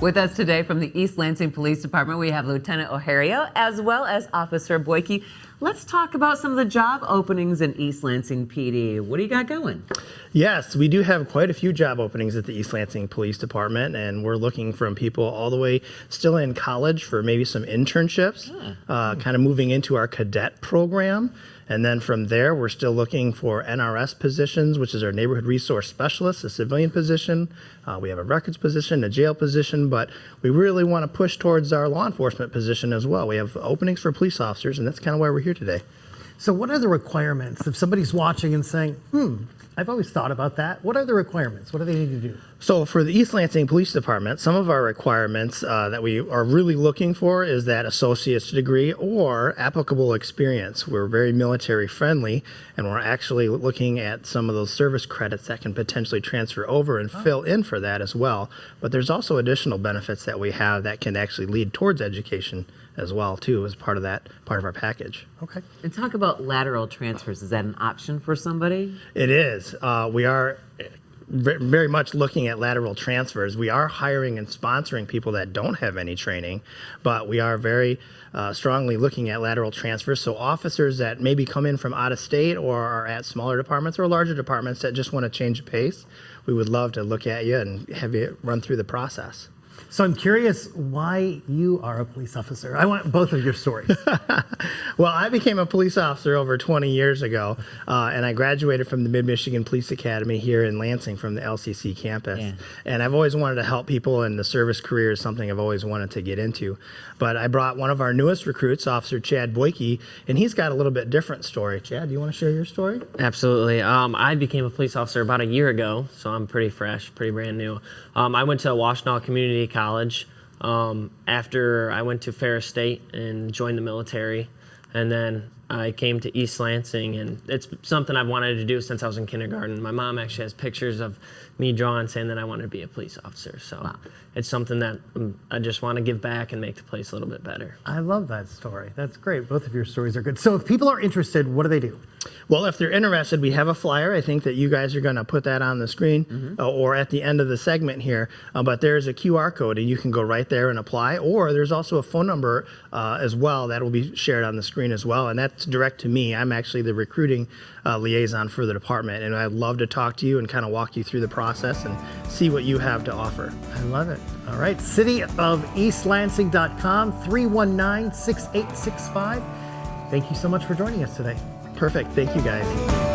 With us today from the East Lansing Police Department, we have Lieutenant O'Hario as well as Officer Boyke. Let's talk about some of the job openings in East Lansing PD. What do you got going? Yes, we do have quite a few job openings at the East Lansing Police Department, and we're looking from people all the way still in college for maybe some internships, kind of moving into our cadet program. And then from there, we're still looking for NRS positions, which is our Neighborhood Resource Specialist, a civilian position. We have a records position, a jail position, but we really want to push towards our law enforcement position as well. We have openings for police officers, and that's kind of why we're here today. So what are the requirements? If somebody's watching and saying, I've always thought about that, what are the requirements? What do they need to do? So for the East Lansing Police Department, some of our requirements that we are really looking for is that associate's degree or applicable experience. We're very military friendly, and we're actually looking at some of those service credits that can potentially transfer over and fill in for that as well. But there's also additional benefits that we have that can actually lead towards education as well, too, as part of our package. Okay. And talk about lateral transfers. Is that an option for somebody? It is. We are very much looking at lateral transfers. We are hiring and sponsoring people that don't have any training, but we are very strongly looking at lateral transfers. So officers that maybe come in from out of state or are at smaller departments or larger departments that just want to change the pace, we would love to look at you and have you run through the process. So I'm curious why you are a police officer. I want both of your stories. Well, I became a police officer over 20 years ago, and I graduated from the Mid-Michigan Police Academy here in Lansing from the LCC campus. Yeah. And I've always wanted to help people, and the service career is something I've always wanted to get into. But I brought one of our newest recruits, Officer Chad Boyke, and he's got a little bit different story. Chad, do you want to share your story? Absolutely. I became a police officer about a year ago, so I'm pretty fresh, pretty brand new. I went to Washtenaw Community College after I went to Ferris State and joined the military, and then I came to East Lansing, and it's something I've wanted to do since I was in kindergarten. My mom actually has pictures of me drawing saying that I wanted to be a police officer, so it's something that I just want to give back and make the place a little bit better. I love that story. That's great. Both of your stories are good. So if people are interested, what do they do? Well, if they're interested, we have a flyer. I think that you guys are going to put that on the screen or at the end of the segment here. But there's a QR code, and you can go right there and apply. Or there's also a phone number as well that will be shared on the screen as well. And that's direct to me. I'm actually the recruiting liaison for the department. And I'd love to talk to you and kind of walk you through the process and see what you have to offer. I love it. All right. CityofEastLansing.com, 319-6865. Thank you so much for joining us today. Perfect. Thank you, guys.